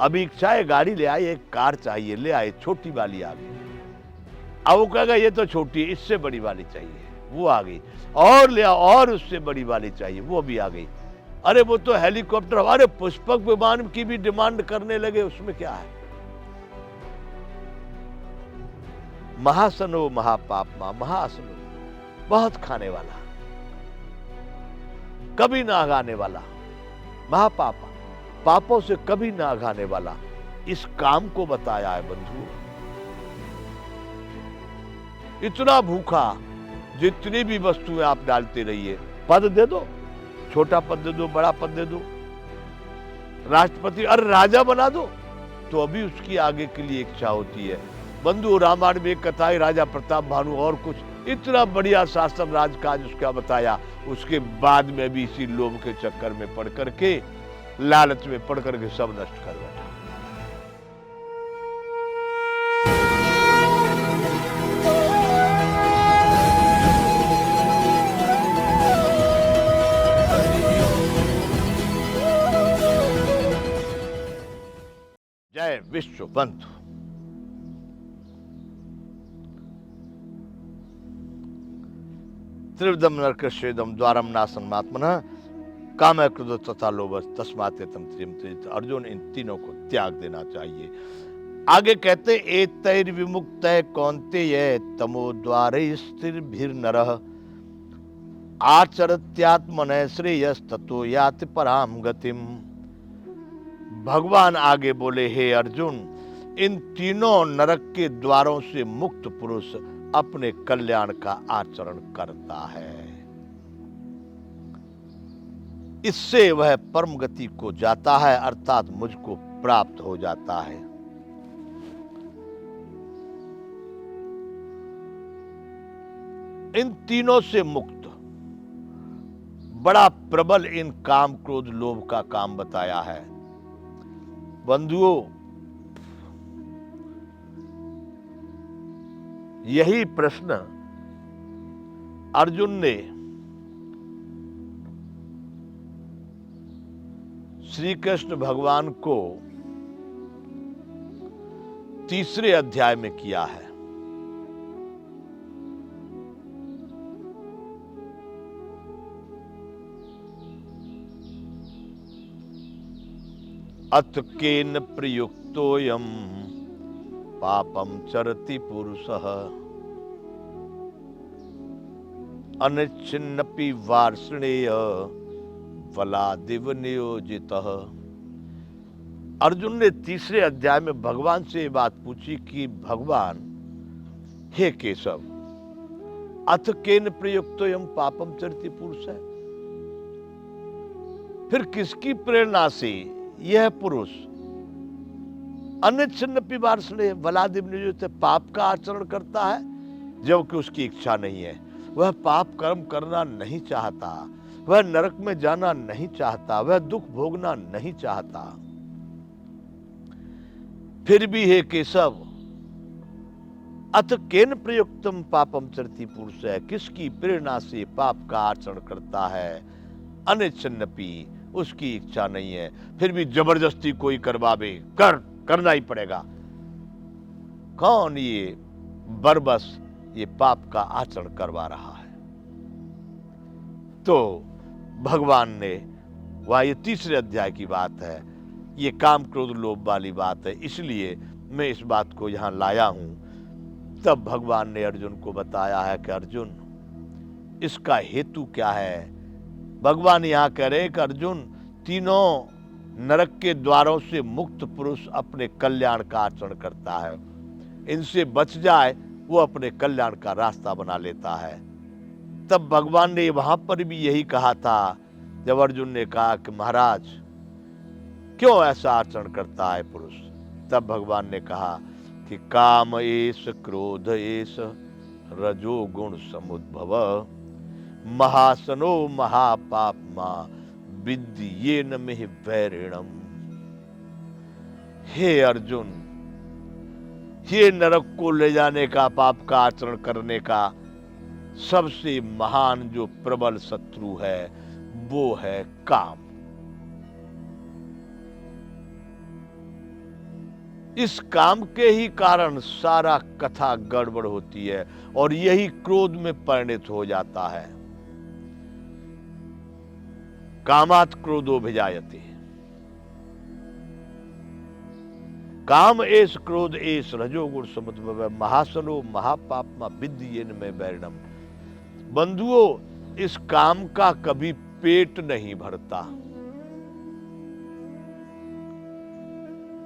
अभी इच्छा है गाड़ी ले आए, एक कार चाहिए, ले आए, छोटी वाली आ गई। अब वो कहेगा ये तो छोटी है, इससे बड़ी वाली चाहिए, वो आ गई। और ले आओ, और उससे बड़ी वाली चाहिए, वो भी आ गई। अरे वो तो हेलीकॉप्टर, अरे पुष्पक विमान की भी डिमांड करने लगे, उसमें क्या है। महासनो महापापमा, महासनो बहुत खाने वाला, कभी ना आगाने वाला, महापापा पापों से कभी ना आगाने वाला, इस काम को बताया है बंधु। इतना भूखा, जितनी भी वस्तुएं आप डालते रहिए, पद दे दो, छोटा पद दे दो, बड़ा पद दे दो, राष्ट्रपति, अरे राजा बना दो, तो अभी उसकी आगे के लिए इच्छा होती है। बंधु रामायण में एक कथा है, राजा प्रताप भानु और कुछ इतना बढ़िया शासन राजकाज उसका बताया, उसके बाद में भी इसी लोभ के चक्कर में पड़ करके, लालच में पड़ करके सब नष्ट कर बैठा। जय विश्व बंधु। त्रिविधम नरकस्येदम द्वारम नासन्मात्मनः काम क्रोध तथा लोभ तस्मात्यतम त्रियम। अर्जुन, इन तीनों को त्याग देना चाहिए। आगे कहते एतैर्विमुक्त कौन्तेय तमो द्वारे स्थिरभिर्नरः आचरत्यात्मनः श्रेयस्ततो याति पराम गतिम। भगवान आगे बोले, हे अर्जुन, इन तीनों नरक के द्वारों से मुक्त पुरुष अपने कल्याण का आचरण करता है, इससे वह परम गति को जाता है, अर्थात मुझको प्राप्त हो जाता है। इन तीनों से मुक्त, बड़ा प्रबल इन काम क्रोध लोभ का काम बताया है। बंधुओं, यही प्रश्न अर्जुन ने श्री कृष्ण भगवान को तीसरे अध्याय में किया है। अथ केन प्रयुक्तोऽयं पापं चरति पुरुषः अनिच्छिन्नपि वार्ष्णेय बलादिव नियोजितः। अर्जुन ने तीसरे अध्याय में भगवान से ये बात पूछी कि भगवान, हे केशव, अथ केन प्रयुक्तोऽयं पापं चरति पुरुषः, फिर किसकी प्रेरणा से यह पुरुष अनिच्छिन्नपि वार्ष्णेय बलादिव नियोजितः पाप का आचरण करता है, जबकि उसकी इच्छा नहीं है। वह पाप कर्म करना नहीं चाहता, वह नरक में जाना नहीं चाहता, वह दुख भोगना नहीं चाहता। फिर भी हे केशव, अथ केन प्रयुक्तम पापम चरति पुरुष है, किसकी प्रेरणा से पाप का आचरण करता है। अनिच्छिन्नपि, उसकी इच्छा नहीं है, फिर भी जबरदस्ती कोई करवावे, करना ही पड़ेगा। कौन ये बरबस ये पाप का आचरण करवा रहा है। तो भगवान ने, वह ये तीसरे अध्याय की बात है, ये काम क्रोध लोभ वाली बात है, इसलिए मैं इस बात को यहां लाया हूं। तब भगवान ने अर्जुन को बताया है कि अर्जुन, इसका हेतु क्या है। भगवान यहां कह रहे हैं कि अर्जुन, तीनों नरक के द्वारों से मुक्त पुरुष अपने कल्याण का आचरण करता है, इनसे बच जाए वो अपने कल्याण का रास्ता बना लेता है। तब भगवान ने वहां पर भी यही कहा था, जब अर्जुन ने कहा कि महाराज क्यों ऐसा आचरण करता है पुरुष, तब भगवान ने कहा कि काम एष क्रोध एष रजो गुण समुद्भव महासनो महापापमा विद्येन में वैरिणम। हे अर्जुन, ये नरक को ले जाने का, पाप का आचरण करने का सबसे महान जो प्रबल शत्रु है वो है काम। इस काम के ही कारण सारा कथा गड़बड़ होती है और यही क्रोध में परिणत हो जाता है। कामात् क्रोधो भिजायते, काम एस क्रोध एस रजोगुण समुद्भव महासनो महापापमा विद्येन में बैरणम। बंधुओं, इस काम का कभी पेट नहीं भरता।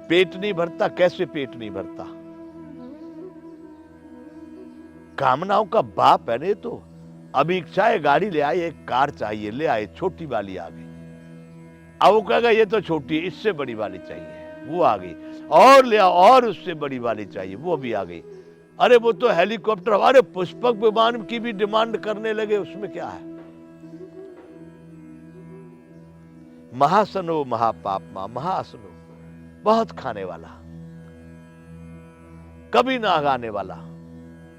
पेट नहीं भरता, कैसे पेट नहीं भरता? कामनाओं का बाप है ने तो। अभी इच्छा है, गाड़ी ले आई, एक कार चाहिए, ले आए, छोटी वाली आ गई। अब वो कहेगा ये तो छोटी है, इससे बड़ी वाली चाहिए, वो आ गई। और ले आओ, और उससे बड़ी वाली चाहिए, वो भी आ गई। अरे वो तो हेलीकॉप्टर, अरे पुष्पक विमान की भी डिमांड करने लगे, उसमें क्या है? महासनो महापापमा, महासनो बहुत खाने वाला, कभी ना आगाने वाला,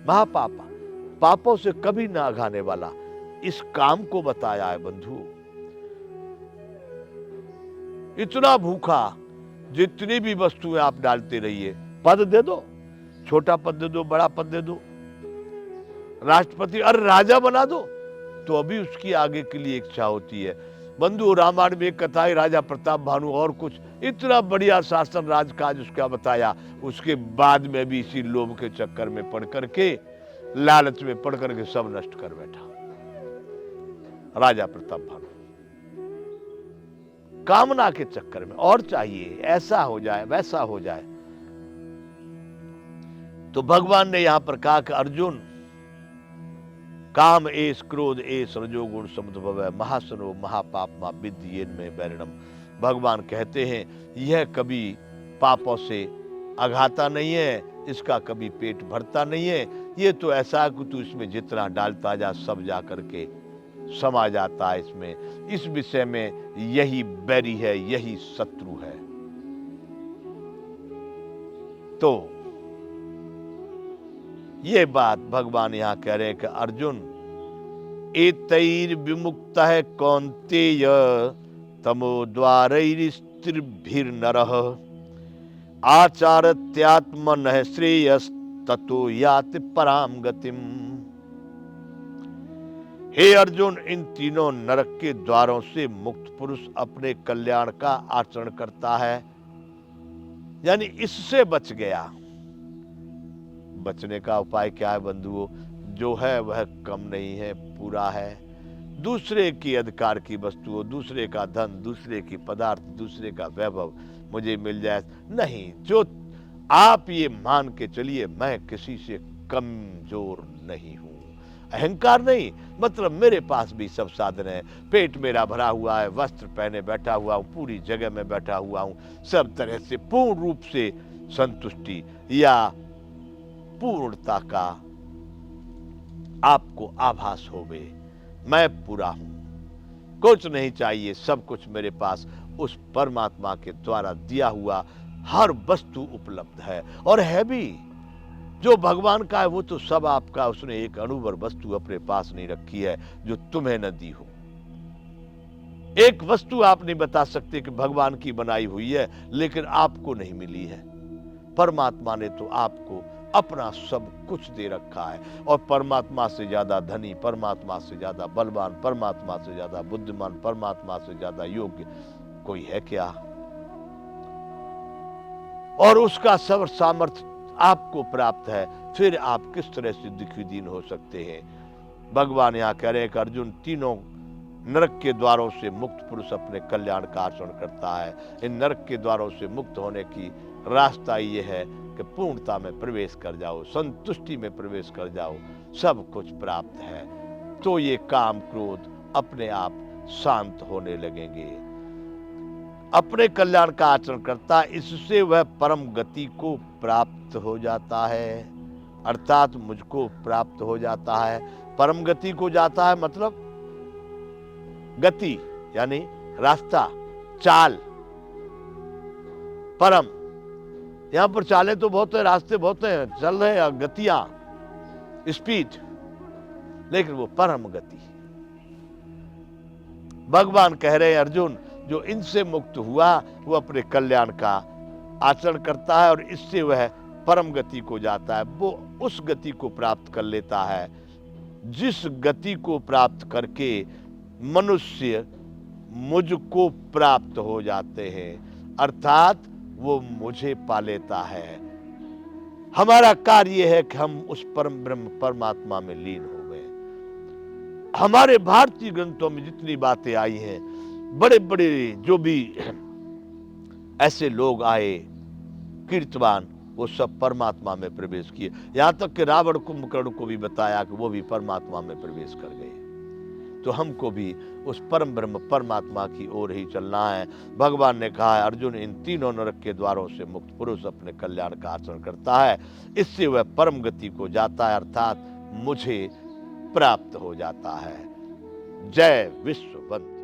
महापापा पापों से कभी ना आगाने वाला इस काम को बताया है बंधु। इतना भूखा, जितनी भी वस्तुएं आप डालते रहिए, पद दे दो, छोटा पद दे दो, बड़ा पद दे दो, राष्ट्रपति, अरे राजा बना दो, तो अभी उसकी आगे के लिए इच्छा होती है। बंधु, रामायण में एक कथा है, राजा प्रताप भानु और कुछ इतना बढ़िया शासन राजकाज उसका बताया, उसके बाद में भी इसी लोभ के चक्कर में पड़ करके, लालच में पड़ करके सब नष्ट कर बैठा राजा प्रताप भानु। कामना के चक्कर में, और चाहिए, ऐसा हो जाए, वैसा हो जाए। तो भगवान ने यहां पर कहा कि अर्जुन, काम एस क्रोध एस रजोगुण समुद्भव महासनो महापापमा विद्येन में बैरणम। भगवान कहते हैं यह कभी पापों से अघाता नहीं है, इसका कभी पेट भरता नहीं है। ये तो ऐसा है कि तू इसमें जितना डालता जा सब जा करके समा जाता है इसमें। इस विषय में यही बैरी है, यही शत्रु है। तो ये बात भगवान यहां कह रहे हैं कि अर्जुन, एतैर विमुक्त है कौन्तेय तमो द्वारैस्त्रिभिर्नरः आचारत्यात्मनः श्रेयस ततो याति पराम गतिम। हे अर्जुन, इन तीनों नरक के द्वारों से मुक्त पुरुष अपने कल्याण का आचरण करता है, यानी इससे बच गया। बचने का उपाय क्या है बंधुओं? जो है वह कम नहीं है, पूरा है। दूसरे की अधिकार की वस्तुओं, दूसरे का धन, दूसरे की पदार्थ, दूसरे का वैभव मुझे मिल जाए नहीं। जो आप ये मान के चलिए, मैं किसी से कमजोर नहीं हूं। अहंकार नहीं, मतलब मेरे पास भी सब साधन है, पेट मेरा भरा हुआ है, वस्त्र पहने बैठा हुआ हूं, पूरी जगह में बैठा हुआ हूं, सब तरह से पूर्ण रूप से संतुष्टि या पूर्णता का आपको आभास होवे। मैं पूरा हूं, कुछ नहीं चाहिए, सब कुछ मेरे पास उस परमात्मा के द्वारा दिया हुआ हर वस्तु उपलब्ध है, और है भी। जो भगवान का है वो तो सब आपका, उसने एक अणुभर वस्तु अपने पास नहीं रखी है जो तुम्हें न दी हो। एक वस्तु आप नहीं बता सकते कि भगवान की बनाई हुई है लेकिन आपको नहीं मिली है। परमात्मा ने तो आपको अपना सब कुछ दे रखा है, और परमात्मा से ज्यादा धनी, परमात्मा से ज्यादा बलवान, परमात्मा से ज्यादा बुद्धिमान, परमात्मा से ज्यादा योग्य कोई है क्या? और उसका सब सामर्थ्य आपको प्राप्त है, फिर आप किस तरह से दुखी दीन हो सकते हैं? भगवान यहां कह रहे हैं कि अर्जुन, तीनों नरक के द्वारों से मुक्त पुरुष अपने कल्याण का आचरण करता है। इन नरक के द्वारों से मुक्त होने की रास्ता ये है कि पूर्णता में प्रवेश कर जाओ, संतुष्टि में प्रवेश कर जाओ, सब कुछ प्राप्त है। तो ये काम क्रोध अपने आप शांत होने लगेंगे। अपने कल्याण का आचरण करता, इससे वह परम गति को प्राप्त हो जाता है, अर्थात मुझको प्राप्त हो जाता है। परम गति को जाता है मतलब गति यानी रास्ता, चाल। परम, यहां पर चालें तो बहुत है, रास्ते बहुत हैं, चल रहे हैं, गतियां, स्पीड, लेकिन वो परम गति। भगवान कह रहे हैं अर्जुन, जो इनसे मुक्त हुआ वो अपने कल्याण का आचरण करता है और इससे वह परम गति को जाता है। वो उस गति को प्राप्त कर लेता है जिस गति को प्राप्त करके मनुष्य मुझको प्राप्त हो जाते हैं, अर्थात वो मुझे पा लेता है। हमारा कार्य यह है कि हम उस परम ब्रह्म परमात्मा में लीन हो गए। हमारे भारतीय ग्रंथों में जितनी बातें आई हैं, बड़े बड़े जो भी ऐसे लोग आए कीर्तवान, वो सब परमात्मा में प्रवेश किए। यहां तक कि रावण कुंभकर्ण को भी बताया कि वो भी परमात्मा में प्रवेश कर गए। तो हमको भी उस परम ब्रह्म परमात्मा की ओर ही चलना है। भगवान ने कहा है, अर्जुन, इन तीनों नरक के द्वारों से मुक्त पुरुष अपने कल्याण का आचरण करता है, इससे वह परम गति को जाता है, अर्थात मुझे प्राप्त हो जाता है। जय विश्व बंधु।